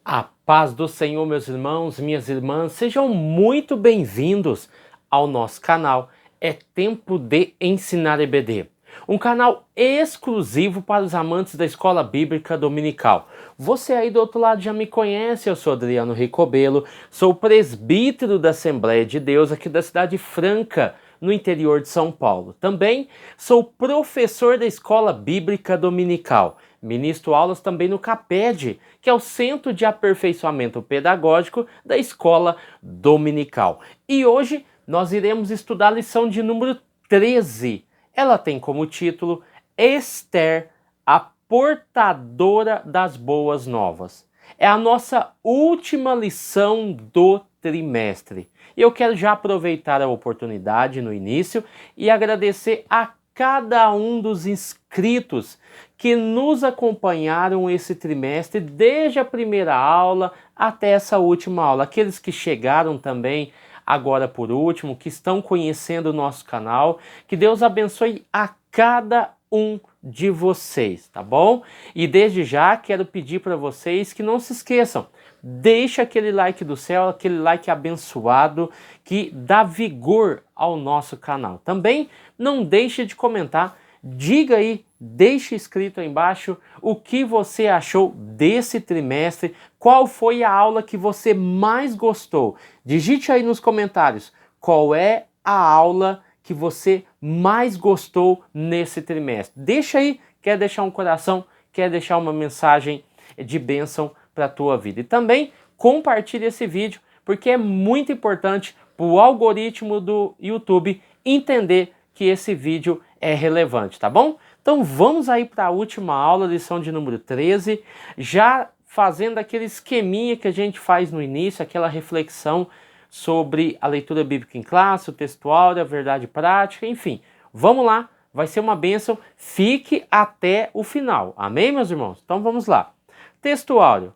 A paz do Senhor, meus irmãos, minhas irmãs, sejam muito bem-vindos ao nosso canal. É tempo de ensinar EBD, um canal exclusivo para os amantes da escola bíblica dominical. Você aí do outro lado já me conhece, eu sou Adriano Ricobelo, sou presbítero da Assembleia de Deus aqui da cidade Franca, no interior de São Paulo. Também sou professor da escola bíblica dominical. Ministro aulas também no CAPED, que é o Centro de Aperfeiçoamento Pedagógico da Escola Dominical. E hoje nós iremos estudar a lição de número 13. Ela tem como título Esther, a portadora das boas novas. É a nossa última lição do trimestre. E eu quero já aproveitar a oportunidade no início e agradecer a cada um dos inscritos que nos acompanharam esse trimestre, desde a primeira aula até essa última aula. Aqueles que chegaram também agora por último, que estão conhecendo o nosso canal. Que Deus abençoe a cada um de vocês, tá bom? E desde já quero pedir para vocês que não se esqueçam, deixa aquele like do céu, aquele like abençoado que dá vigor ao nosso canal. Também não deixe de comentar, diga aí, deixe escrito aí embaixo o que você achou desse trimestre, qual foi a aula que você mais gostou. Digite aí nos comentários qual é a aula que você mais gostou nesse trimestre. Deixa aí, quer deixar um coração, quer deixar uma mensagem de bênção para a tua vida. E também compartilhe esse vídeo, porque é muito importante para o algoritmo do YouTube entender que esse vídeo é relevante, tá bom? Então vamos aí para a última aula, lição de número 13, já fazendo aquele esqueminha que a gente faz no início, aquela reflexão sobre a leitura bíblica em classe, o textual, a verdade prática, enfim. Vamos lá, vai ser uma bênção, fique até o final, amém, meus irmãos? Então vamos lá. Textuário.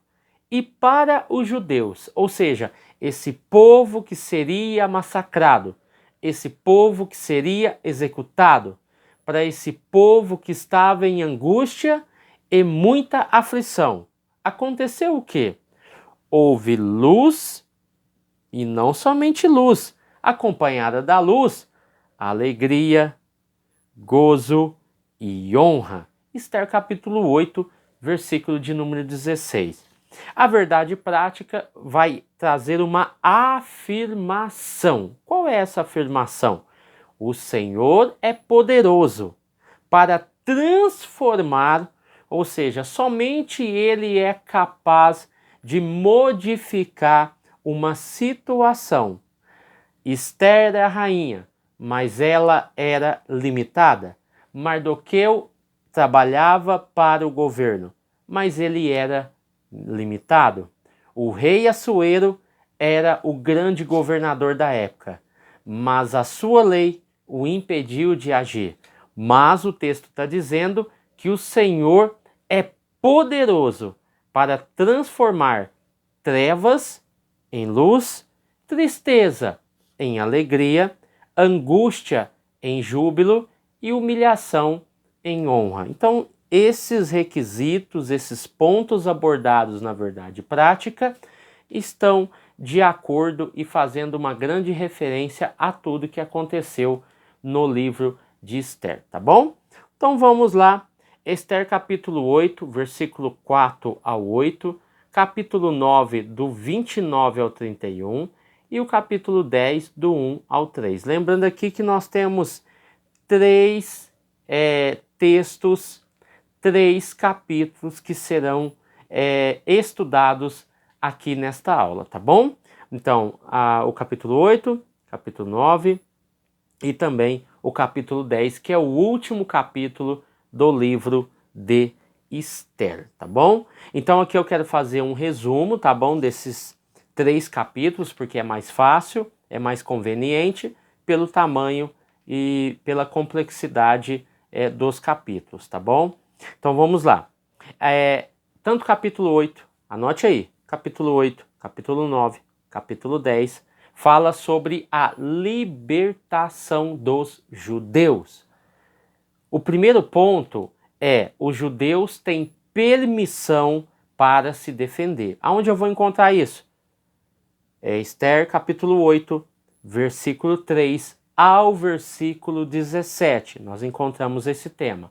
E para os judeus, ou seja, esse povo que seria massacrado, esse povo que seria executado, para esse povo que estava em angústia e muita aflição, aconteceu o quê? Houve luz, e não somente luz, acompanhada da luz, alegria, gozo e honra. Esther capítulo 8, versículo de número 16. A verdade prática vai trazer uma afirmação. Qual é essa afirmação? O Senhor é poderoso para transformar, ou seja, somente Ele é capaz de modificar uma situação. Esther era a rainha, mas ela era limitada. Mardoqueu trabalhava para o governo, mas ele era limitado. O rei Assuero era o grande governador da época, mas a sua lei o impediu de agir. Mas o texto está dizendo que o Senhor é poderoso para transformar trevas em luz, tristeza em alegria, angústia em júbilo e humilhação em honra. Então, esses requisitos, esses pontos abordados na verdade prática, estão de acordo e fazendo uma grande referência a tudo que aconteceu no livro de Esther, tá bom? Então vamos lá, Esther capítulo 8, versículo 4 ao 8, capítulo 9, do 29 ao 31, e o capítulo 10, do 1 ao 3. Lembrando aqui que nós temos três textos, três capítulos que serão estudados aqui nesta aula, tá bom? Então, o capítulo 8, capítulo 9 e também o capítulo 10, que é o último capítulo do livro de Esther, tá bom? Então aqui eu quero fazer um resumo, tá bom, desses três capítulos, porque é mais fácil, é mais conveniente, pelo tamanho e pela complexidade dos capítulos, tá bom? Então vamos lá. Tanto capítulo 8, anote aí, capítulo 8, capítulo 9, capítulo 10, fala sobre a libertação dos judeus. O primeiro ponto é: os judeus têm permissão para se defender. Aonde eu vou encontrar isso? É Esther capítulo 8, versículo 3 ao versículo 17. Nós encontramos esse tema.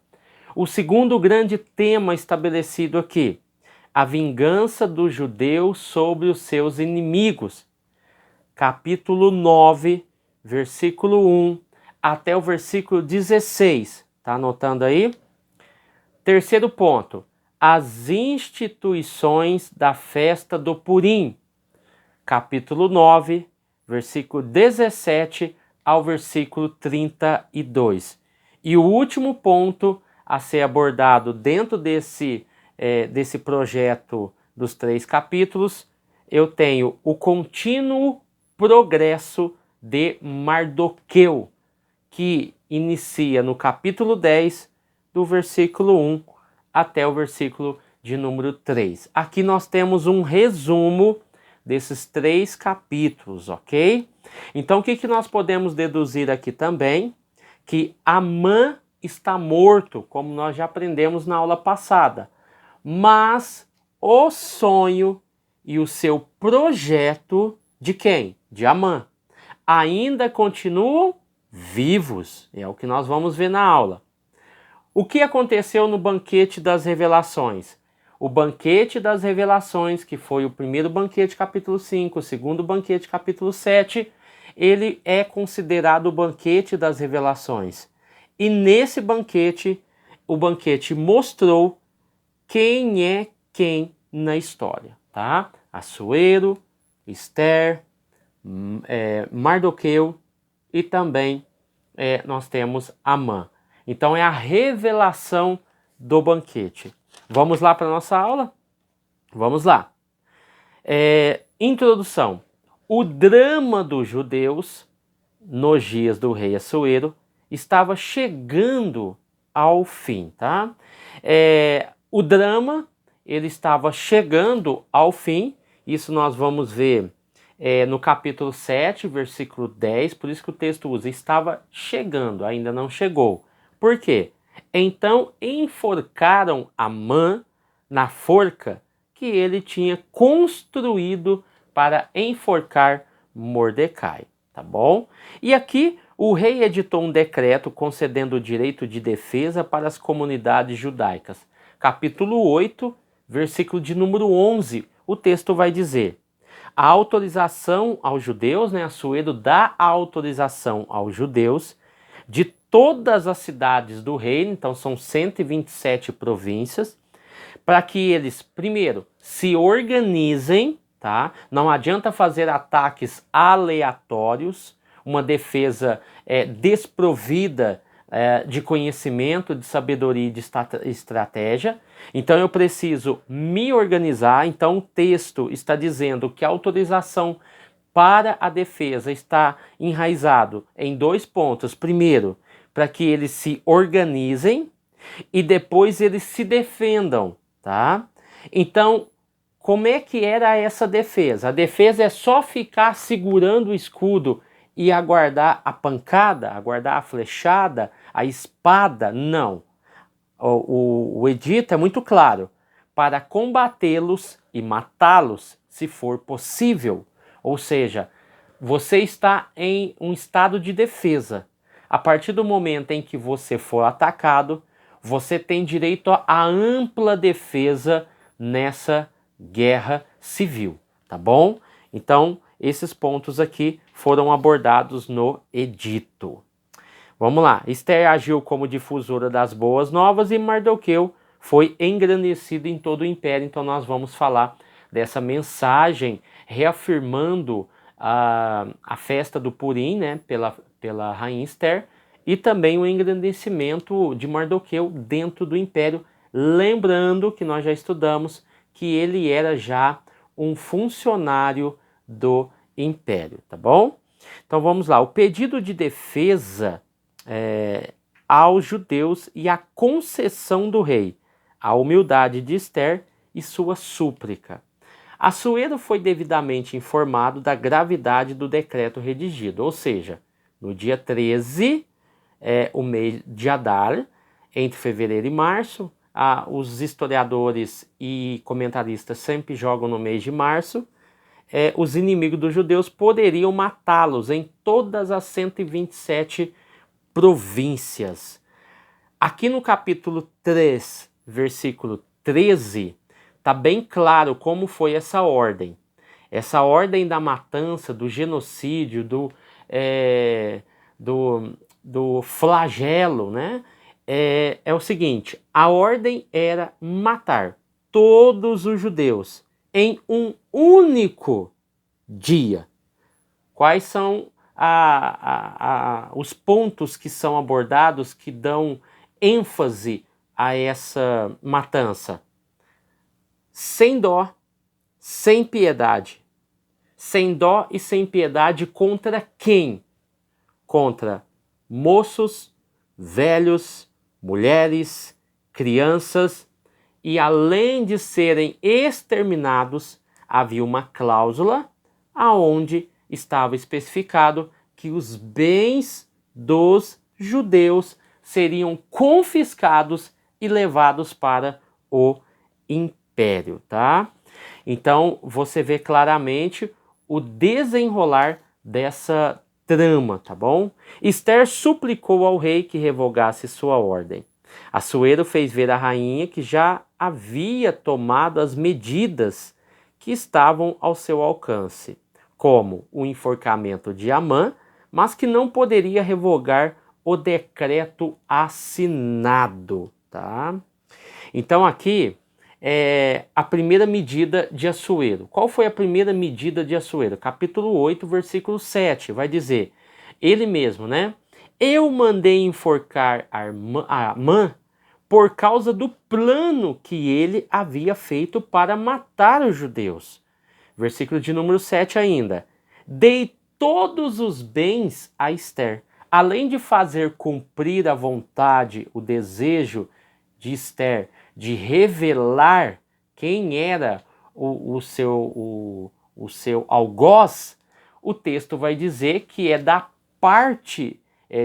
O segundo grande tema estabelecido aqui, a vingança dos judeus sobre os seus inimigos. Capítulo 9, versículo 1 até o versículo 16. Tá anotando aí? Terceiro ponto, as instituições da festa do Purim. Capítulo 9, versículo 17 ao versículo 32. E o último ponto a ser abordado dentro desse projeto dos 3 capítulos, eu tenho o contínuo progresso de Mardoqueu, que inicia no capítulo 10, do versículo 1 até o versículo de número 3. Aqui nós temos um resumo desses 3 capítulos, ok? Então o que nós podemos deduzir aqui também? Que Amã está morto, como nós já aprendemos na aula passada. Mas o sonho e o seu projeto de quem? De Amã. Ainda continuam vivos. É o que nós vamos ver na aula. O que aconteceu no banquete das revelações? O banquete das revelações, que foi o primeiro banquete capítulo 5, o segundo banquete capítulo 7, ele é considerado o banquete das revelações. E nesse banquete, o banquete mostrou quem é quem na história, tá? Assuero, Esther, Mardoqueu e também nós temos Amã. Então é a revelação do banquete. Vamos lá para a nossa aula? Vamos lá. Introdução. O drama dos judeus nos dias do rei Assuero estava chegando ao fim, tá? O drama, ele estava chegando ao fim, isso nós vamos ver no capítulo 7, versículo 10, por isso que o texto usa, estava chegando, ainda não chegou. Por quê? Então enforcaram Amã na forca que ele tinha construído para enforcar Mordecai, tá bom? E aqui o rei editou um decreto concedendo o direito de defesa para as comunidades judaicas. Capítulo 8, versículo de número 11, o texto vai dizer: a autorização aos judeus, Assuero dá a autorização aos judeus de todas as cidades do reino, então são 127 províncias, para que eles, primeiro, se organizem, tá? Não adianta fazer ataques aleatórios, uma defesa desprovida de conhecimento, de sabedoria e de estratégia. Então eu preciso me organizar. Então o texto está dizendo que a autorização para a defesa está enraizado em 2 pontos. Primeiro, para que eles se organizem e depois eles se defendam, tá? Então, como é que era essa defesa? A defesa é só ficar segurando o escudo e aguardar a pancada, aguardar a flechada, a espada? Não. O edito é muito claro: para combatê-los e matá-los, se for possível. Ou seja, você está em um estado de defesa. A partir do momento em que você for atacado, você tem direito à ampla defesa nessa guerra civil, tá bom? Então, esses pontos aqui foram abordados no edito. Vamos lá. Esther agiu como difusora das boas novas e Mardoqueu foi engrandecido em todo o império. Então nós vamos falar dessa mensagem reafirmando a festa do Purim, pela rainha Esther, e também o engrandecimento de Mardoqueu dentro do império, lembrando que nós já estudamos que ele era já um funcionário do império, tá bom? Então vamos lá. O pedido de defesa aos judeus e a concessão do rei, a humildade de Esther e sua súplica. Assuero foi devidamente informado da gravidade do decreto redigido, ou seja, no dia 13, o mês de Adar, entre fevereiro e março, os historiadores e comentaristas sempre jogam no mês de março, os inimigos dos judeus poderiam matá-los em todas as 127 províncias. Aqui no capítulo 3, versículo 13, está bem claro como foi essa ordem. Essa ordem da matança, do genocídio, do flagelo, né? É o seguinte, a ordem era matar todos os judeus em um único dia. Quais são os pontos que são abordados que dão ênfase a essa matança? Sem dó, sem piedade. Sem dó e sem piedade contra quem? Contra moços, velhos, mulheres, crianças, e além de serem exterminados, havia uma cláusula aonde estava especificado que os bens dos judeus seriam confiscados e levados para o império, tá? Então você vê claramente o desenrolar dessa trama, tá bom? Esther suplicou ao rei que revogasse sua ordem. Assuero fez ver à rainha que já havia tomado as medidas que estavam ao seu alcance, como o enforcamento de Amã, mas que não poderia revogar o decreto assinado, tá? Então aqui a primeira medida de Assuero. Qual foi a primeira medida de Assuero? Capítulo 8, versículo 7, vai dizer, ele mesmo, né? Eu mandei enforcar Amã por causa do plano que ele havia feito para matar os judeus. Versículo de número 7 ainda. Dei todos os bens a Esther, além de fazer cumprir a vontade, o desejo de Esther, de revelar quem era o seu algoz, o texto vai dizer que é da parte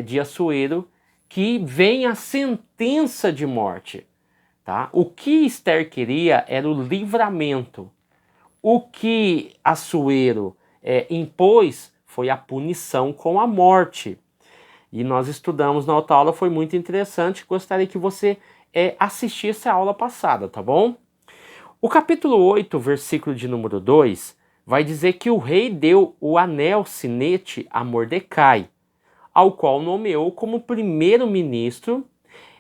de Assuero que vem a sentença de morte. Tá? O que Esther queria era o livramento. O que Assuero impôs foi a punição com a morte. E nós estudamos na outra aula, foi muito interessante. Gostaria que você assistisse a aula passada, tá bom? O capítulo 8, versículo de número 2, vai dizer que o rei deu o anel sinete a Mordecai, ao qual nomeou como primeiro-ministro,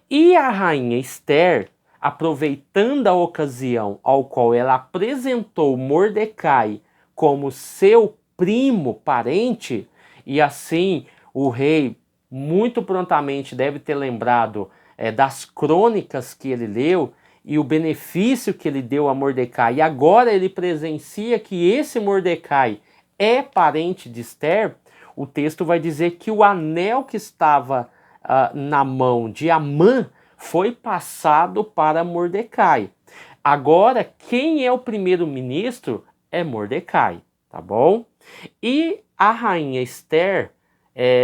e a rainha Esther, aproveitando a ocasião ao qual ela apresentou Mordecai como seu primo parente, e assim o rei muito prontamente deve ter lembrado das crônicas que ele leu e o benefício que ele deu a Mordecai, e agora ele presencia que esse Mordecai é parente de Esther, o texto vai dizer que o anel que estava na mão de Amã foi passado para Mordecai. Agora, quem é o primeiro-ministro é Mordecai, tá bom? E a rainha Esther,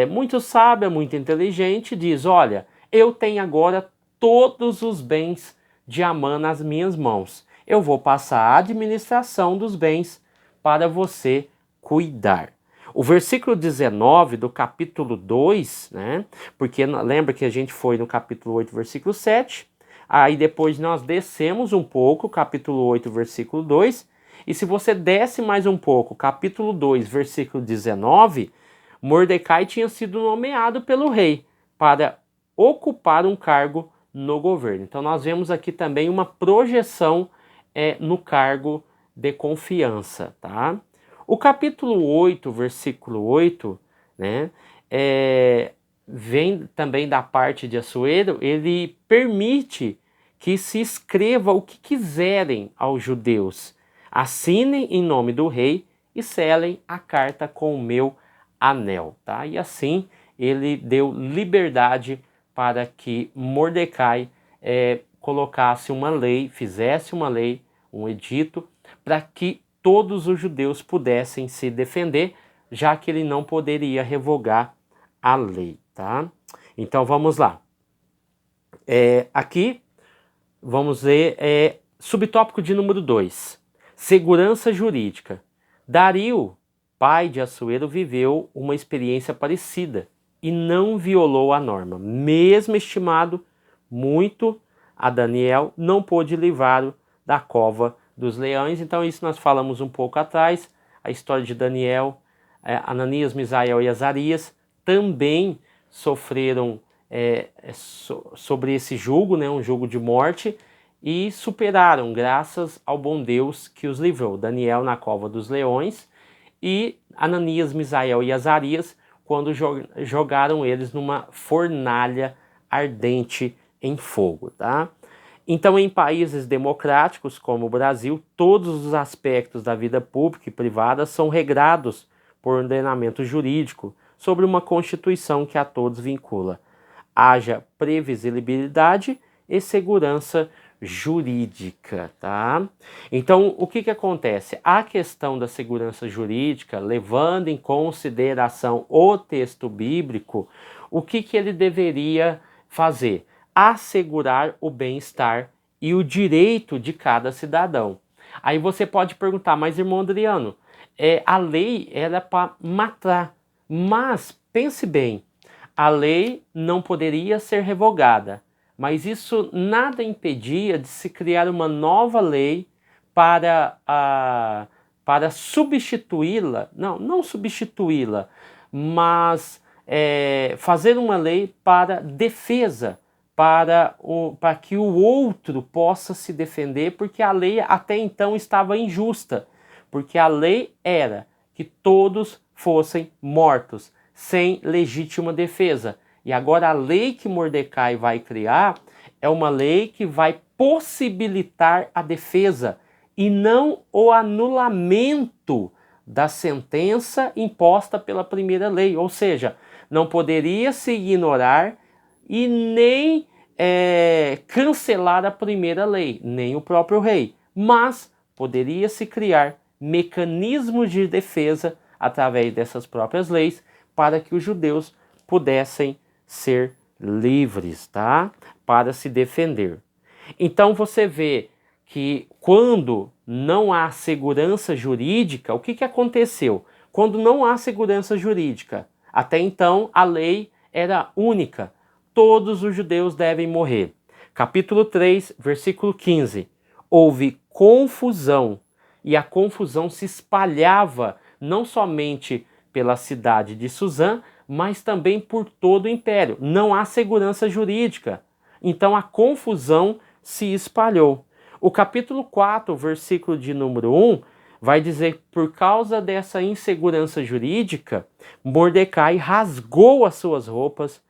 muito sábia, muito inteligente, diz, olha, eu tenho agora todos os bens de Amã nas minhas mãos. Eu vou passar a administração dos bens para você cuidar. O versículo 19 do capítulo 2, né? Porque lembra que a gente foi no capítulo 8, versículo 7, aí depois nós descemos um pouco, capítulo 8, versículo 2, e se você desce mais um pouco, capítulo 2, versículo 19, Mordecai tinha sido nomeado pelo rei para ocupar um cargo no governo. Então nós vemos aqui também uma projeção no cargo de confiança, tá? O capítulo 8, versículo 8, né, vem também da parte de Assuero, ele permite que se escreva o que quiserem aos judeus, assinem em nome do rei e selem a carta com o meu anel, tá? E assim ele deu liberdade para que Mordecai colocasse uma lei, fizesse uma lei, um edito, para que todos os judeus pudessem se defender, já que ele não poderia revogar a lei, tá? Então vamos lá. Aqui vamos ver, subtópico de número 2, segurança jurídica. Dario, pai de Assuero, viveu uma experiência parecida e não violou a norma. Mesmo estimado muito a Daniel, não pôde livrá-lo da cova dos leões. Então isso nós falamos um pouco atrás, a história de Daniel, Ananias, Misael e Azarias também sofreram sobre esse jugo, né, um jugo de morte, e superaram graças ao bom Deus que os livrou. Daniel na cova dos leões e Ananias, Misael e Azarias quando jogaram eles numa fornalha ardente em fogo, tá? Então, em países democráticos como o Brasil, todos os aspectos da vida pública e privada são regrados por ordenamento jurídico sobre uma Constituição que a todos vincula. Haja previsibilidade e segurança jurídica, tá? Então, o que acontece? A questão da segurança jurídica, levando em consideração o texto bíblico, o que ele deveria fazer? Assegurar o bem-estar e o direito de cada cidadão. Aí você pode perguntar, mas irmão Adriano, a lei era para matar, mas pense bem, a lei não poderia ser revogada, mas isso nada impedia de se criar uma nova lei para substituí-la, não substituí-la, mas fazer uma lei para defesa, para que o outro possa se defender, porque a lei até então estava injusta, porque a lei era que todos fossem mortos, sem legítima defesa. E agora a lei que Mordecai vai criar é uma lei que vai possibilitar a defesa e não o anulamento da sentença imposta pela primeira lei. Ou seja, não poderia se ignorar e nem cancelar a primeira lei, nem o próprio rei, mas poderia se criar mecanismos de defesa através dessas próprias leis para que os judeus pudessem ser livres, tá? Para se defender. Então você vê que quando não há segurança jurídica, o que aconteceu? Quando não há segurança jurídica, até então a lei era única, todos os judeus devem morrer. Capítulo 3, versículo 15. Houve confusão, e a confusão se espalhava não somente pela cidade de Suzã, mas também por todo o império. Não há segurança jurídica. Então a confusão se espalhou. O capítulo 4, versículo de número 1, vai dizer que por causa dessa insegurança jurídica, Mordecai rasgou as suas roupas,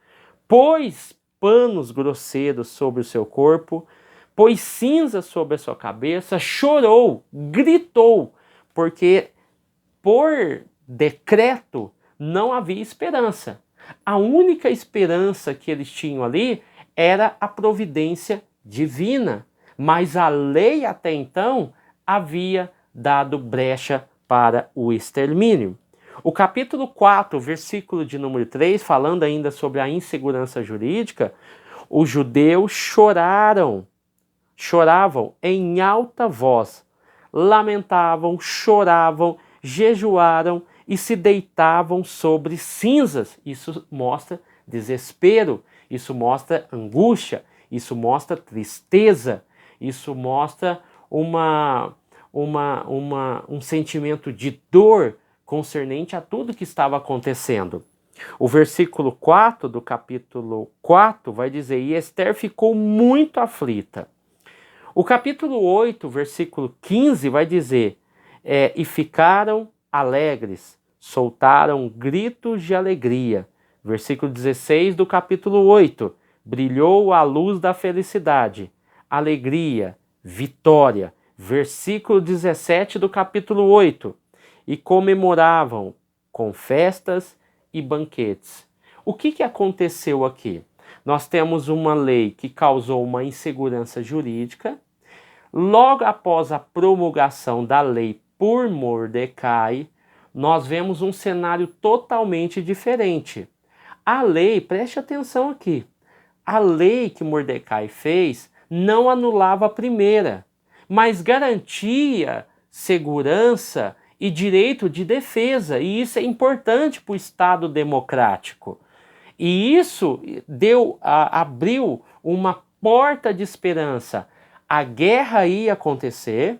pôs panos grosseiros sobre o seu corpo, pôs cinza sobre a sua cabeça, chorou, gritou, porque por decreto não havia esperança. A única esperança que eles tinham ali era a providência divina, mas a lei até então havia dado brecha para o extermínio. O capítulo 4, versículo de número 3, falando ainda sobre a insegurança jurídica, os judeus choravam em alta voz, lamentavam, choravam, jejuaram e se deitavam sobre cinzas. Isso mostra desespero, isso mostra angústia, isso mostra tristeza, isso mostra um sentimento de dor concernente a tudo que estava acontecendo. O versículo 4 do capítulo 4 vai dizer: e Esther ficou muito aflita. O capítulo 8, versículo 15 vai dizer: e ficaram alegres, soltaram gritos de alegria. Versículo 16 do capítulo 8: brilhou a luz da felicidade, alegria, vitória. Versículo 17 do capítulo 8: e comemoravam com festas e banquetes. O que aconteceu aqui? Nós temos uma lei que causou uma insegurança jurídica. Logo após a promulgação da lei por Mordecai, nós vemos um cenário totalmente diferente. A lei, preste atenção aqui, a lei que Mordecai fez não anulava a primeira, mas garantia segurança e direito de defesa, e isso é importante para o Estado democrático. E isso abriu uma porta de esperança. A guerra ia acontecer,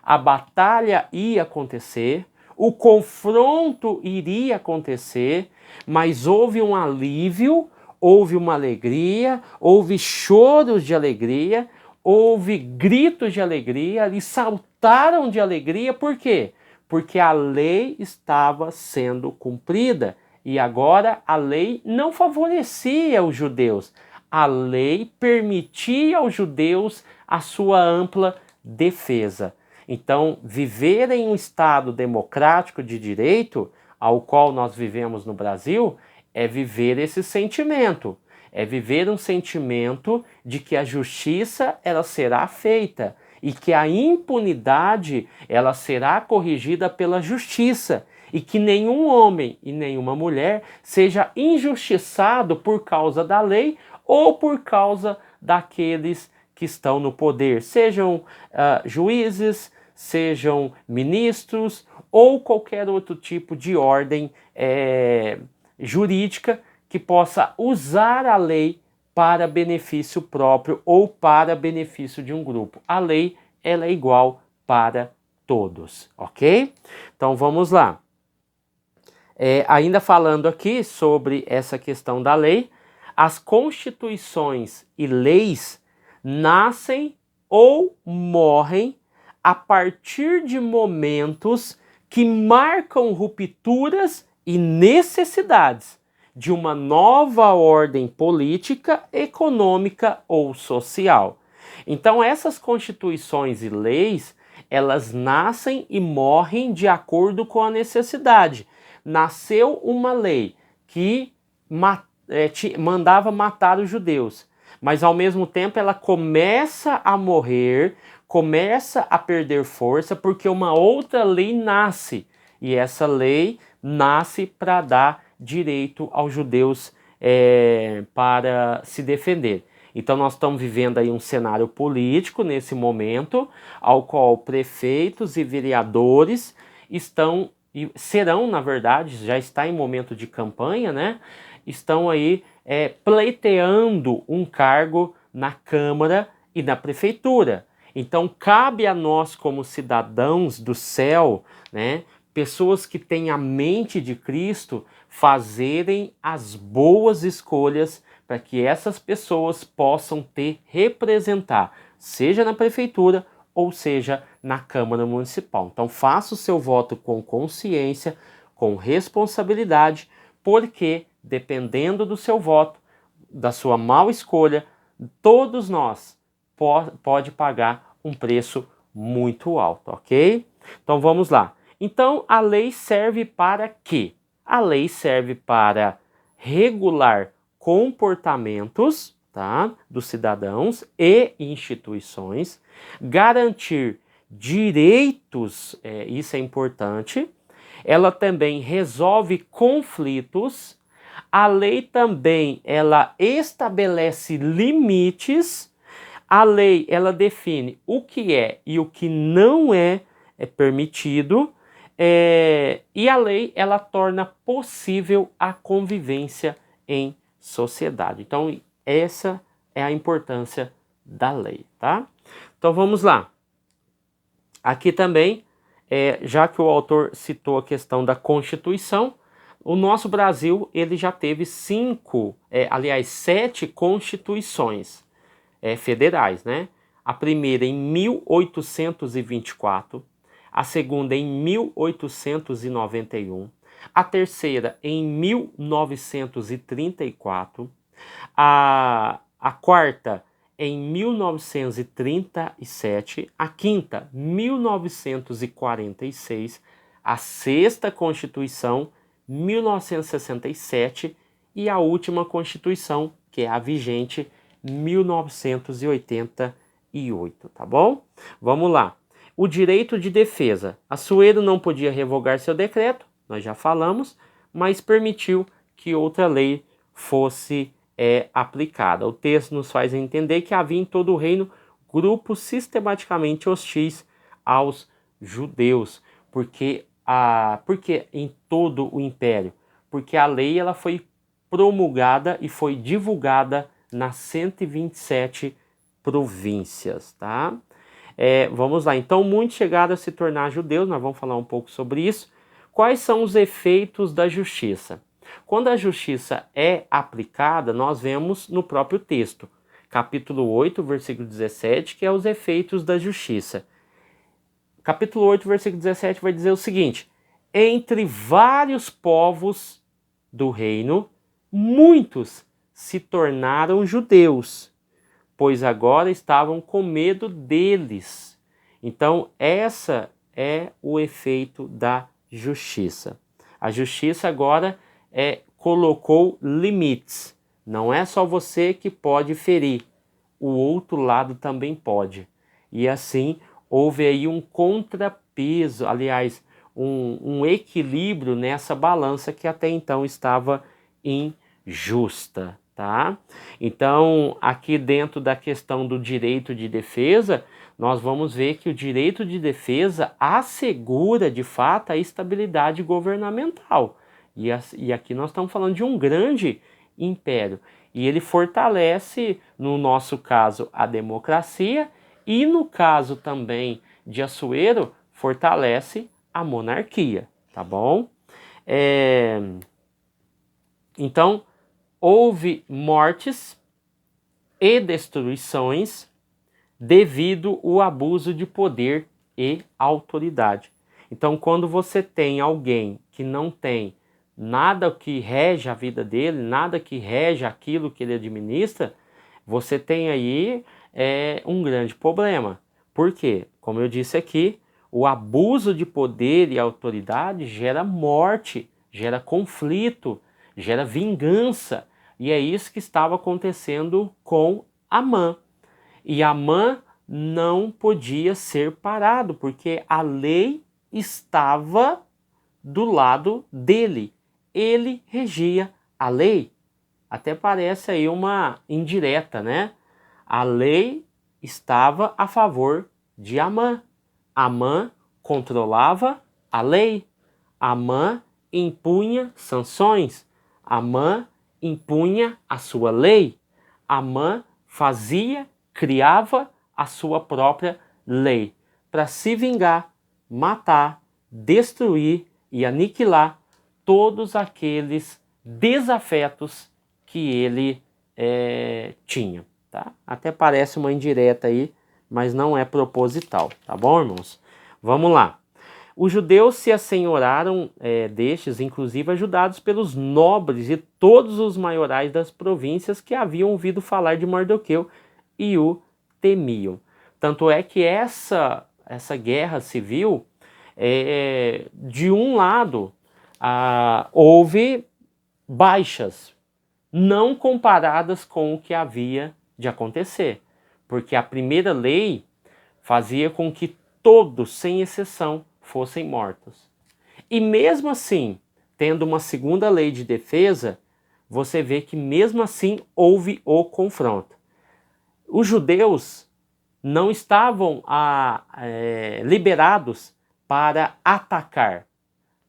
a batalha ia acontecer, o confronto iria acontecer, mas houve um alívio, houve uma alegria, houve choros de alegria, houve gritos de alegria, eles saltaram de alegria, por quê? Porque a lei estava sendo cumprida e agora a lei não favorecia os judeus, a lei permitia aos judeus a sua ampla defesa. Então, viver em um Estado democrático de direito, ao qual nós vivemos no Brasil, é viver esse sentimento. É viver um sentimento de que a justiça ela será feita e que a impunidade ela será corrigida pela justiça e que nenhum homem e nenhuma mulher seja injustiçado por causa da lei ou por causa daqueles que estão no poder, sejam juízes, sejam ministros ou qualquer outro tipo de ordem jurídica que possa usar a lei para benefício próprio ou para benefício de um grupo. A lei ela é igual para todos, ok? Então vamos lá. Ainda falando aqui sobre essa questão da lei, as constituições e leis nascem ou morrem a partir de momentos que marcam rupturas e necessidades de uma nova ordem política, econômica ou social. Então essas constituições e leis, elas nascem e morrem de acordo com a necessidade. Nasceu uma lei que mandava matar os judeus, mas ao mesmo tempo ela começa a morrer, começa a perder força porque uma outra lei nasce, e essa lei nasce para dar direito aos judeus para se defender. Então nós estamos vivendo aí um cenário político nesse momento, ao qual prefeitos e vereadores estão, e serão na verdade, já está em momento de campanha, né? Estão aí pleiteando um cargo na Câmara e na Prefeitura. Então cabe a nós como cidadãos do céu, né, pessoas que têm a mente de Cristo, fazerem as boas escolhas para que essas pessoas possam representar, seja na Prefeitura ou seja na Câmara Municipal. Então faça o seu voto com consciência, com responsabilidade, porque dependendo do seu voto, da sua mal escolha, todos nós pode pagar um preço muito alto, ok? Então vamos lá. Então a lei serve para quê? A lei serve para regular comportamentos, tá, dos cidadãos e instituições, garantir direitos, isso é importante. Ela também resolve conflitos. A lei também ela estabelece limites. A lei ela define o que é e o que não é permitido. E a lei ela torna possível a convivência em sociedade. Então essa é a importância da lei, tá? Então vamos lá. Aqui também, já que o autor citou a questão da Constituição, o nosso Brasil ele já teve 7 constituições federais, né? A primeira em 1824, a segunda em 1891, a terceira em 1934, a quarta em 1937, a quinta 1946, a sexta Constituição 1967 e a última Constituição, que é a vigente, 1988, tá bom? Vamos lá. O direito de defesa. Assuero não podia revogar seu decreto, nós já falamos, mas permitiu que outra lei fosse é aplicada. O texto nos faz entender que havia em todo o reino grupos sistematicamente hostis aos judeus, porque em todo o império, porque a lei ela foi promulgada e foi divulgada nas 127 províncias, tá? Vamos lá, então muitos chegaram a se tornar judeus, nós vamos falar um pouco sobre isso. Quais são os efeitos da justiça? Quando a justiça é aplicada, nós vemos no próprio texto, capítulo 8, versículo 17, que é os efeitos da justiça. Capítulo 8, versículo 17 vai dizer o seguinte: entre vários povos do reino, muitos se tornaram judeus, pois agora estavam com medo deles. Então, essa é o efeito da justiça. A justiça agora colocou limites. Não é só você que pode ferir, o outro lado também pode. E assim, houve aí um contrapeso, aliás, um equilíbrio nessa balança que até então estava injusta, tá? Então, aqui dentro da questão do direito de defesa, nós vamos ver que o direito de defesa assegura, de fato, a estabilidade governamental. E aqui nós estamos falando de um grande império. E ele fortalece, no nosso caso, a democracia e, no caso também de Assuero, fortalece a monarquia, tá bom? Então, houve mortes e destruições devido ao abuso de poder e autoridade. Então, quando você tem alguém que não tem nada que rege a vida dele, nada que rege aquilo que ele administra, você tem aí um grande problema. Por quê? Como eu disse aqui, o abuso de poder e autoridade gera morte, gera conflito, gera vingança. E é isso que estava acontecendo com Amã. E Amã não podia ser parado, porque a lei estava do lado dele. Ele regia a lei. Até parece aí uma indireta, né? A lei estava a favor de Amã. Amã controlava a lei. Amã impunha sanções. Amã impunha a sua lei. Amã criava a sua própria lei para se vingar, matar, destruir e aniquilar todos aqueles desafetos que ele tinha. Tá? Até parece uma indireta aí, mas não é proposital, tá bom, irmãos? Vamos lá. Os judeus se assenhoraram destes, inclusive ajudados pelos nobres e todos os maiorais das províncias que haviam ouvido falar de Mardoqueu e o temiam. Tanto é que essa guerra civil, de um lado, houve baixas, não comparadas com o que havia de acontecer, porque a primeira lei fazia com que todos, sem exceção, fossem mortos. E mesmo assim, tendo uma segunda lei de defesa, você vê que mesmo assim houve o confronto. Os judeus não estavam liberados para atacar.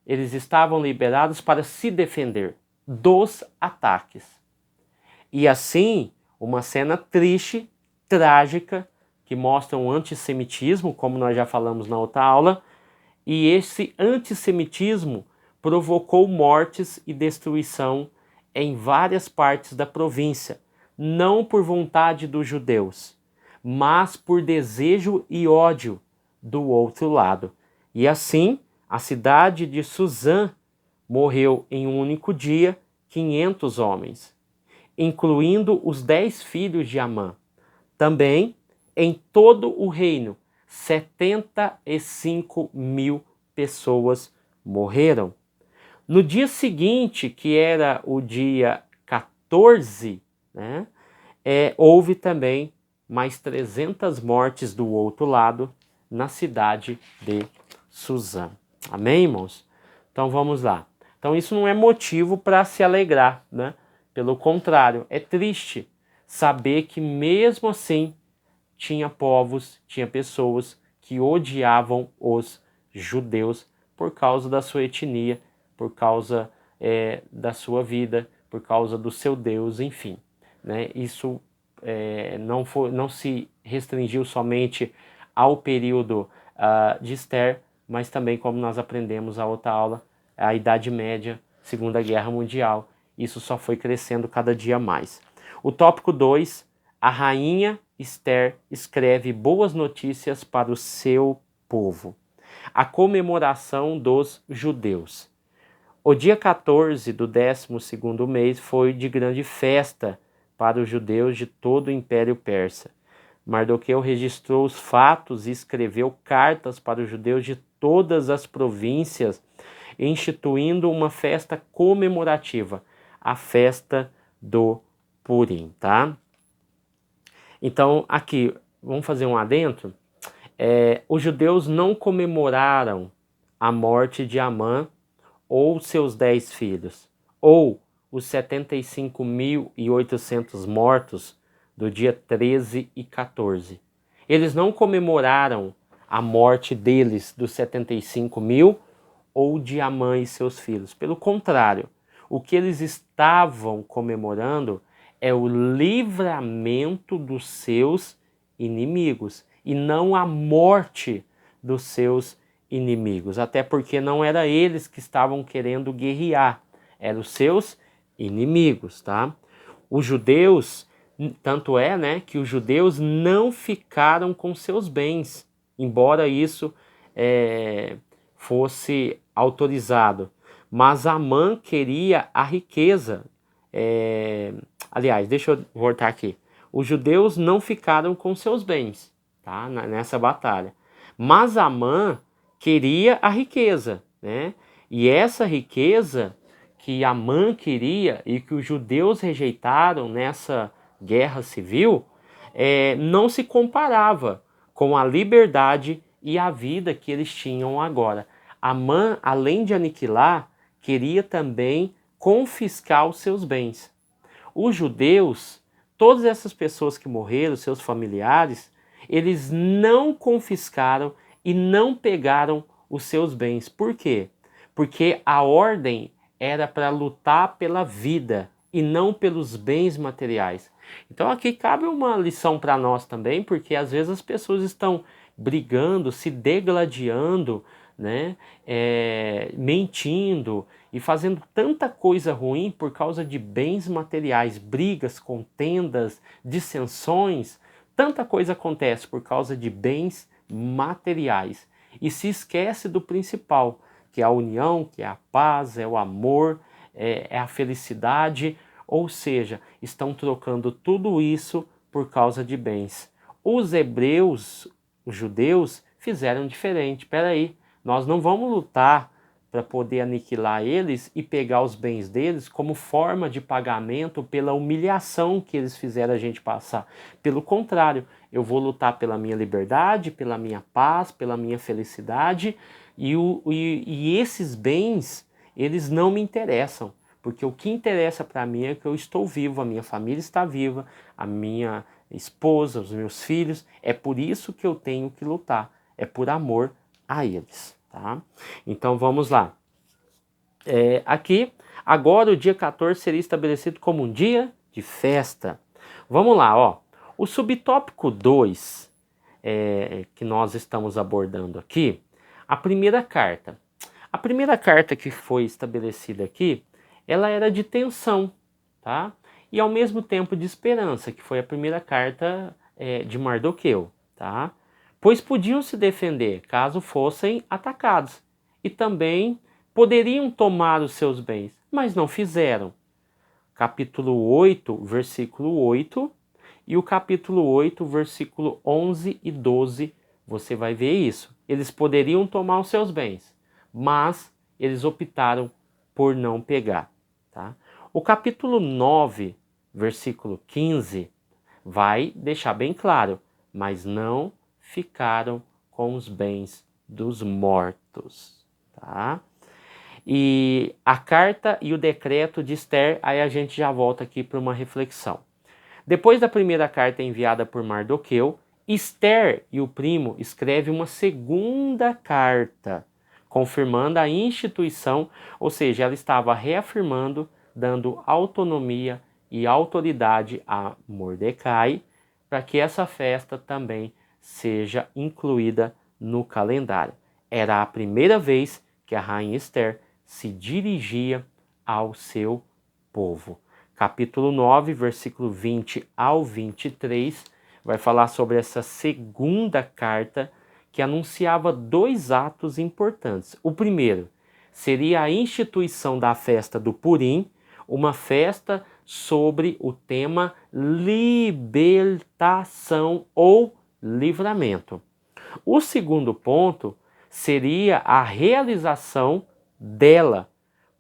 Eles estavam liberados para se defender dos ataques. E assim, uma cena triste, trágica, que mostra um antissemitismo, como nós já falamos na outra aula, e esse antissemitismo provocou mortes e destruição em várias partes da província, não por vontade dos judeus, mas por desejo e ódio do outro lado. E assim, a cidade de Suzã morreu em um único dia 500 homens, incluindo os 10 filhos de Amã. Também, em todo o reino, 75 mil pessoas morreram. No dia seguinte, que era o dia 14, né, houve também mais 300 mortes do outro lado na cidade de Suzã. Amém, irmãos? Então vamos lá. Então isso não é motivo para se alegrar, né? Pelo contrário, é triste saber que mesmo assim tinha povos, tinha pessoas que odiavam os judeus por causa da sua etnia, por causa da sua vida, por causa do seu Deus, enfim. Né? Isso não se restringiu somente ao período de Esther, mas também, como nós aprendemos a outra aula, a Idade Média, Segunda Guerra Mundial. Isso só foi crescendo cada dia mais. O tópico 2, a rainha Esther escreve boas notícias para o seu povo. A comemoração dos judeus. O dia 14 do 12º mês foi de grande festa para os judeus de todo o Império Persa. Mardoqueu registrou os fatos e escreveu cartas para os judeus de todas as províncias, instituindo uma festa comemorativa, a festa do Purim, tá? Então, aqui, vamos fazer um adendo. Os judeus não comemoraram a morte de Amã ou seus 10 filhos, ou os 75.800 mortos do dia 13 e 14. Eles não comemoraram a morte deles, dos 75 mil, ou de Amã e seus filhos. Pelo contrário, o que eles estavam comemorando é o livramento dos seus inimigos e não a morte dos seus inimigos. Até porque não era eles que estavam querendo guerrear, eram os seus inimigos, tá? Os judeus, tanto é, né, que os judeus não ficaram com seus bens, embora isso fosse autorizado. Mas Amã queria a riqueza. Aliás, deixa eu voltar aqui. Os judeus não ficaram com seus bens, tá, nessa batalha. Mas Amã queria a riqueza, né? E essa riqueza que Amã queria e que os judeus rejeitaram nessa guerra civil não se comparava com a liberdade e a vida que eles tinham agora. Amã, além de aniquilar, queria também confiscar os seus bens. Os judeus, todas essas pessoas que morreram, seus familiares, eles não confiscaram e não pegaram os seus bens. Por quê? Porque a ordem era para lutar pela vida e não pelos bens materiais. Então aqui cabe uma lição para nós também, porque às vezes as pessoas estão brigando, se degladiando, né? Mentindo e fazendo tanta coisa ruim por causa de bens materiais, brigas, contendas, dissensões, tanta coisa acontece por causa de bens materiais e se esquece do principal, que é a união, que é a paz, é o amor, é a felicidade, ou seja, estão trocando tudo isso por causa de bens. Os hebreus, os judeus, fizeram diferente. Espera aí, nós não vamos lutar para poder aniquilar eles e pegar os bens deles como forma de pagamento pela humilhação que eles fizeram a gente passar. Pelo contrário, eu vou lutar pela minha liberdade, pela minha paz, pela minha felicidade e esses bens, eles não me interessam. Porque o que interessa para mim é que eu estou vivo, a minha família está viva, a minha esposa, os meus filhos. É por isso que eu tenho que lutar. É por amor a eles. Tá? Então vamos lá. Aqui, agora o dia 14 seria estabelecido como um dia de festa. Vamos lá, ó. O subtópico 2 que nós estamos abordando aqui, a primeira carta. A primeira carta que foi estabelecida aqui, ela era de tensão, tá? E ao mesmo tempo de esperança, que foi a primeira carta de Mardoqueu, tá? Pois podiam se defender caso fossem atacados, e também poderiam tomar os seus bens, mas não fizeram. Capítulo 8, versículo 8, e o capítulo 8, versículo 11 e 12, você vai ver isso. Eles poderiam tomar os seus bens, mas eles optaram por não pegar. Tá? O capítulo 9, versículo 15, vai deixar bem claro, mas não ficaram com os bens dos mortos. Tá? E a carta e o decreto de Ester, aí a gente já volta aqui para uma reflexão. Depois da primeira carta enviada por Mardoqueu, Ester e o primo escrevem uma segunda carta, confirmando a instituição, ou seja, ela estava reafirmando, dando autonomia e autoridade a Mordecai, para que essa festa também seja incluída no calendário. Era a primeira vez que a rainha Ester se dirigia ao seu povo. Capítulo 9, versículo 20 ao 23, vai falar sobre essa segunda carta que anunciava dois atos importantes. O primeiro seria a instituição da festa do Purim, uma festa sobre o tema libertação ou livramento. O segundo ponto seria a realização dela,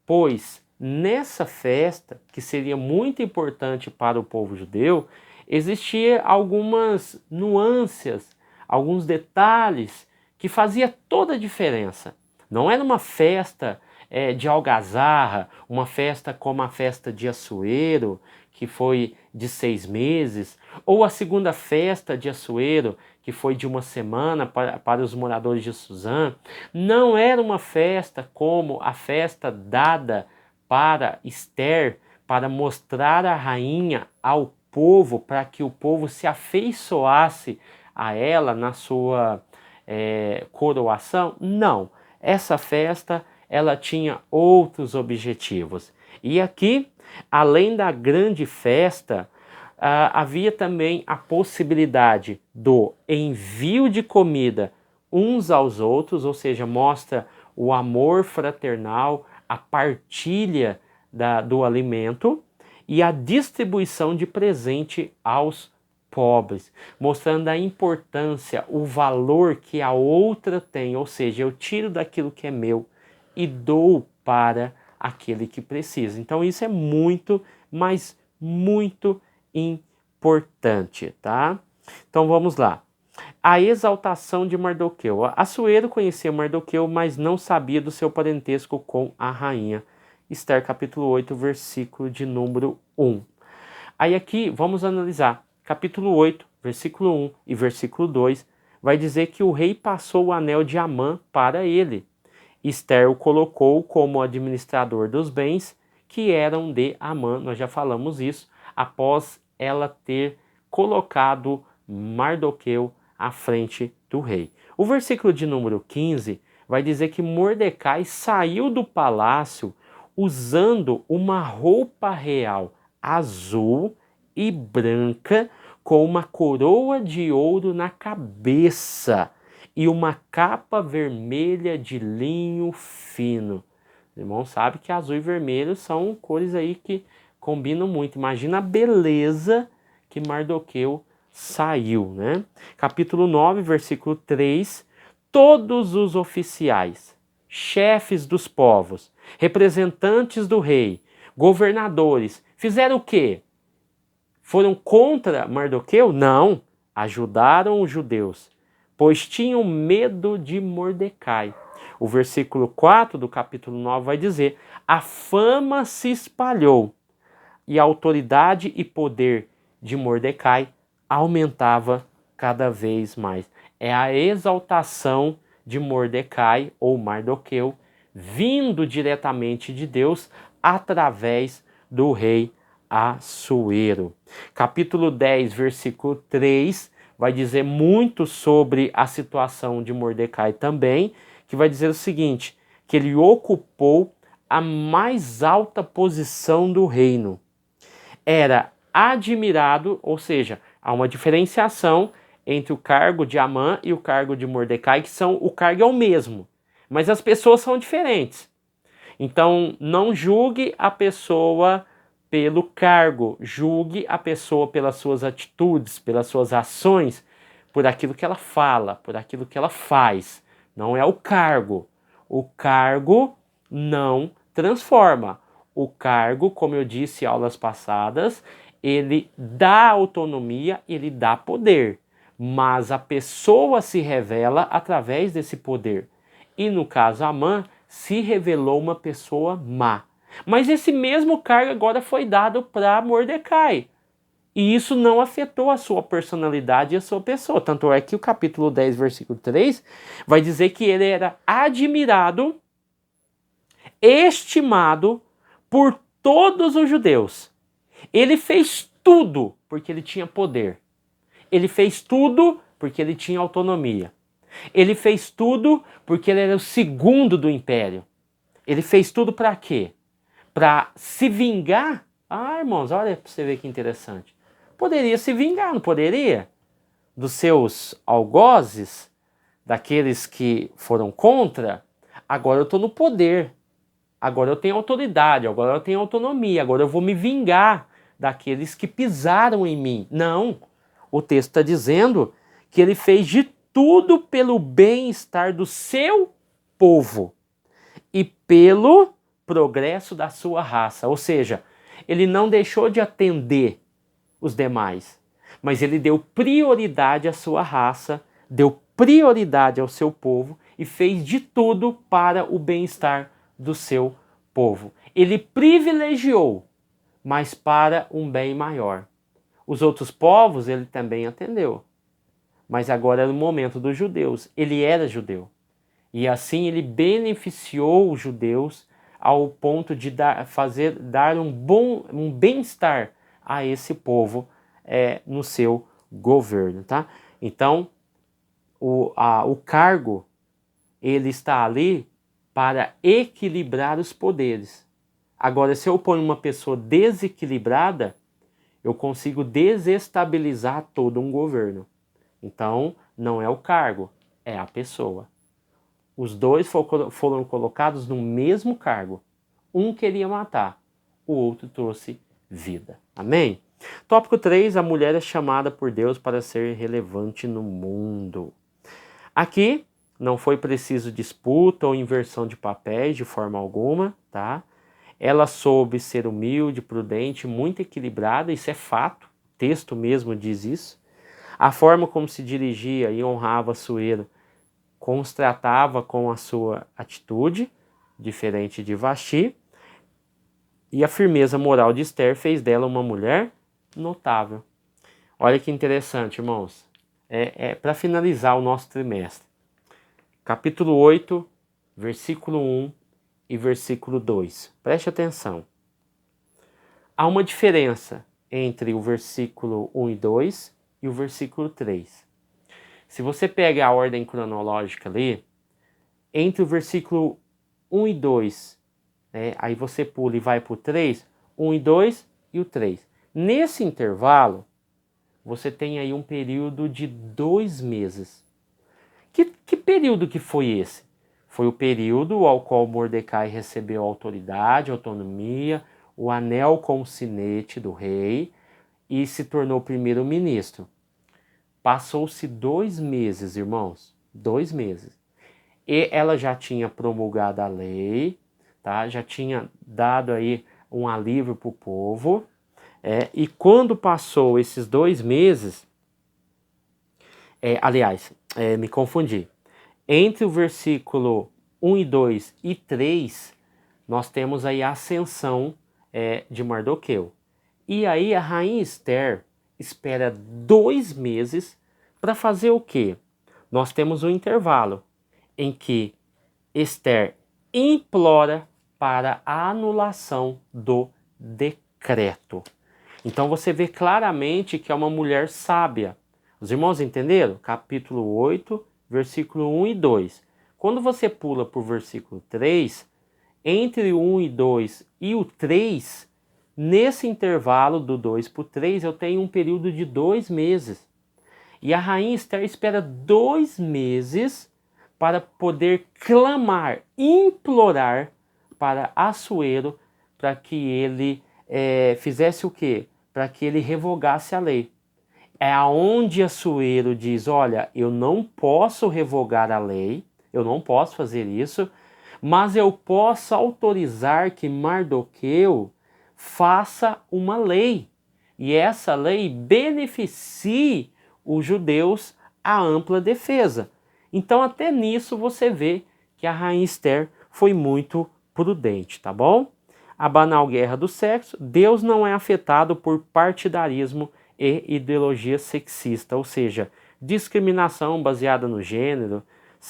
pois nessa festa, que seria muito importante para o povo judeu, existia algumas nuances, alguns detalhes que fazia toda a diferença. Não era uma festa de algazarra, uma festa como a festa de Assuero, que foi de 6 meses, ou a segunda festa de Assuero, que foi de uma semana para os moradores de Suzã. Não era uma festa como a festa dada para Ester, para mostrar a rainha ao povo, para que o povo se afeiçoasse a ela na sua coroação. Não, essa festa ela tinha outros objetivos. E aqui, além da grande festa, havia também a possibilidade do envio de comida uns aos outros, ou seja, mostra o amor fraternal, a partilha do alimento e a distribuição de presente aos pobres, mostrando a importância, o valor que a outra tem, ou seja, eu tiro daquilo que é meu e dou para aquele que precisa. Então isso é muito, mas muito importante, tá? Então vamos lá. A exaltação de Mardoqueu. Assuero conhecia Mardoqueu, mas não sabia do seu parentesco com a rainha. Ester capítulo 8, versículo de número 1. Aí aqui vamos analisar. Capítulo 8, versículo 1 e versículo 2 vai dizer que o rei passou o anel de Amã para ele. Ester o colocou como administrador dos bens que eram de Amã. Nós já falamos isso após ela ter colocado Mardoqueu à frente do rei. O versículo de número 15 vai dizer que Mordecai saiu do palácio usando uma roupa real azul e branca com uma coroa de ouro na cabeça e uma capa vermelha de linho fino. O irmão sabe que azul e vermelho são cores aí que combinam muito. Imagina a beleza que Mardoqueu saiu, né? Capítulo 9, versículo 3. Todos os oficiais, chefes dos povos, representantes do rei, governadores, fizeram o quê? Foram contra Mardoqueu? Não, ajudaram os judeus, pois tinham medo de Mordecai. O versículo 4 do capítulo 9 vai dizer: a fama se espalhou e a autoridade e poder de Mordecai aumentava cada vez mais. É a exaltação de Mordecai ou Mardoqueu vindo diretamente de Deus através do rei Assuero. Capítulo 10, versículo 3 vai dizer muito sobre a situação de Mordecai também, que vai dizer o seguinte, que ele ocupou a mais alta posição do reino. Era admirado, ou seja, há uma diferenciação entre o cargo de Amã e o cargo de Mordecai, que o cargo é o mesmo, mas as pessoas são diferentes. Então, não julgue a pessoa pelo cargo, julgue a pessoa pelas suas atitudes, pelas suas ações, por aquilo que ela fala, por aquilo que ela faz. Não é o cargo. O cargo não transforma. O cargo, como eu disse em aulas passadas, ele dá autonomia, ele dá poder, mas a pessoa se revela através desse poder. E no caso Amã, se revelou uma pessoa má. Mas esse mesmo cargo agora foi dado para Mordecai. E isso não afetou a sua personalidade e a sua pessoa. Tanto é que o capítulo 10, versículo 3, vai dizer que ele era admirado, estimado por todos os judeus. Ele fez tudo porque ele tinha poder. Ele fez tudo porque ele tinha autonomia. Ele fez tudo porque ele era o segundo do império. Ele fez tudo para quê? Para se vingar? Ah, irmãos, olha para você ver que interessante. Poderia se vingar, não poderia? Dos seus algozes, daqueles que foram contra. Agora eu estou no poder. Agora eu tenho autoridade, agora eu tenho autonomia, agora eu vou me vingar daqueles que pisaram em mim. Não, o texto está dizendo que ele fez de tudo pelo bem-estar do seu povo e pelo progresso da sua raça. Ou seja, ele não deixou de atender os demais, mas ele deu prioridade à sua raça, deu prioridade ao seu povo e fez de tudo para o bem-estar do seu povo. Ele privilegiou, mas para um bem maior. Os outros povos ele também atendeu, mas agora era o momento dos judeus. Ele era judeu e assim ele beneficiou os judeus ao ponto de dar um bem-estar a esse povo no seu governo, tá? Então o cargo ele está ali para equilibrar os poderes. Agora, se eu ponho uma pessoa desequilibrada, eu consigo desestabilizar todo um governo. Então, não é o cargo, é a pessoa. Os dois foram colocados no mesmo cargo. Um queria matar, o outro trouxe vida. Amém? Tópico 3, a mulher é chamada por Deus para ser relevante no mundo. Aqui, não foi preciso disputa ou inversão de papéis de forma alguma, tá? Ela soube ser humilde, prudente, muito equilibrada, isso é fato, o texto mesmo diz isso. A forma como se dirigia e honrava Assuero constratava com a sua atitude, diferente de Vasti, e a firmeza moral de Esther fez dela uma mulher notável. Olha que interessante, irmãos. Para finalizar o nosso trimestre. Capítulo 8, versículo 1 e versículo 2. Preste atenção. Há uma diferença entre o versículo 1 e 2 e o versículo 3. Se você pega a ordem cronológica ali, entre o versículo 1 e 2, aí você pula e vai para o 3, 1 e 2 e o 3. Nesse intervalo, você tem aí um período de 2 meses. Que período que foi esse? Foi o período ao qual Mordecai recebeu autoridade, autonomia, o anel com o sinete do rei e se tornou primeiro-ministro. Passou-se 2 meses, irmãos, 2 meses. E ela já tinha promulgado a lei, tá? Já tinha dado aí um alívio para o povo. E quando passou esses 2 meses, me confundi. Entre o versículo 1 e 2 e 3, nós temos aí a ascensão de Mardoqueu. E aí a rainha Esther espera 2 meses para fazer o quê? Nós temos um intervalo em que Esther implora para a anulação do decreto. Então você vê claramente que é uma mulher sábia. Os irmãos entenderam? Capítulo 8, versículo 1 e 2. Quando você pula para o versículo 3, entre o 1 e 2 e o 3, nesse intervalo do 2 para o 3, eu tenho um período de 2 meses. E a rainha Esther espera 2 meses para poder clamar, implorar para Assuero para que ele fizesse o quê? Para que ele revogasse a lei. É aonde Assuero diz, olha, eu não posso revogar a lei, eu não posso fazer isso, mas eu posso autorizar que Mardoqueu faça uma lei. E essa lei beneficie os judeus a ampla defesa. Então até nisso você vê que a rainha Esther foi muito prudente, tá bom? A banal guerra do sexo, Deus não é afetado por partidarismo e ideologia sexista, ou seja, discriminação baseada no gênero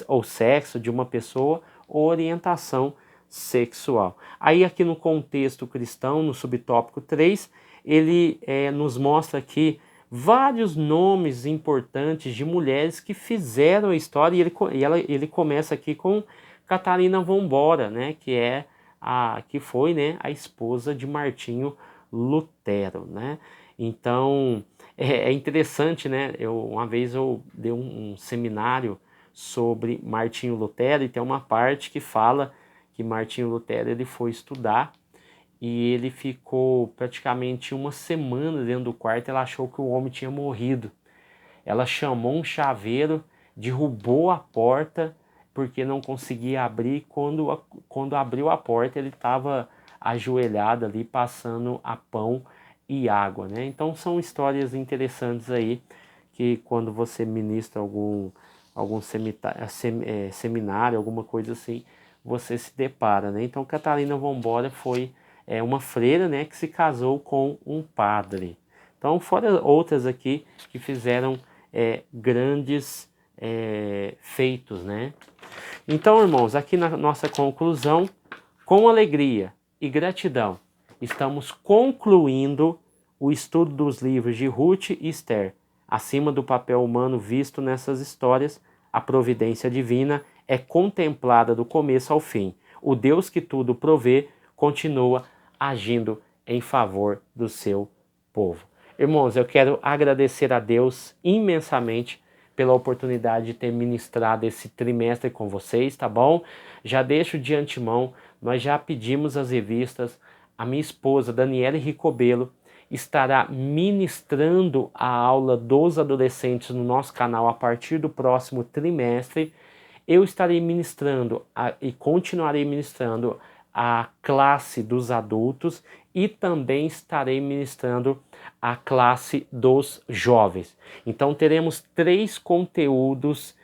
ou sexo de uma pessoa ou orientação sexual. Aí aqui no contexto cristão, no subtópico 3, ele nos mostra aqui vários nomes importantes de mulheres que fizeram a história e ele começa aqui com Catarina Vambora, né, que foi, né, a esposa de Martinho Lutero, né? Então é interessante, né? Uma vez eu dei um seminário sobre Martinho Lutero e tem uma parte que fala que Martinho Lutero ele foi estudar e ele ficou praticamente uma semana dentro do quarto. Ela achou que o homem tinha morrido. Ela chamou um chaveiro, derrubou a porta porque não conseguia abrir. Quando abriu a porta, ele estava ajoelhado ali passando a pão e água, né? Então são histórias interessantes aí que quando você ministra algum seminário, alguma coisa assim, você se depara, né? Então Catarina Vambora foi uma freira, né, que se casou com um padre. Então fora outras aqui que fizeram grandes feitos, né? Então, irmãos, aqui na nossa conclusão, com alegria e gratidão, estamos concluindo o estudo dos livros de Ruth e Esther. Acima do papel humano visto nessas histórias, a providência divina é contemplada do começo ao fim. O Deus que tudo provê continua agindo em favor do seu povo. Irmãos, eu quero agradecer a Deus imensamente pela oportunidade de ter ministrado esse trimestre com vocês, tá bom? Já deixo de antemão, nós já pedimos as revistas, a minha esposa, Daniele Ricobelo, estará ministrando a aula dos adolescentes no nosso canal a partir do próximo trimestre. Eu estarei ministrando e continuarei ministrando a classe dos adultos e também estarei ministrando a classe dos jovens. Então teremos 3 conteúdos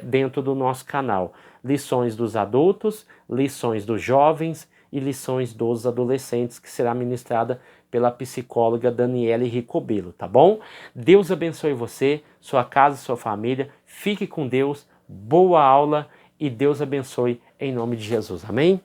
dentro do nosso canal: lições dos adultos, lições dos jovens e lições dos adolescentes, que será ministrada pela psicóloga Daniele Ricobelo, tá bom? Deus abençoe você, sua casa, sua família. Fique com Deus, boa aula e Deus abençoe em nome de Jesus. Amém?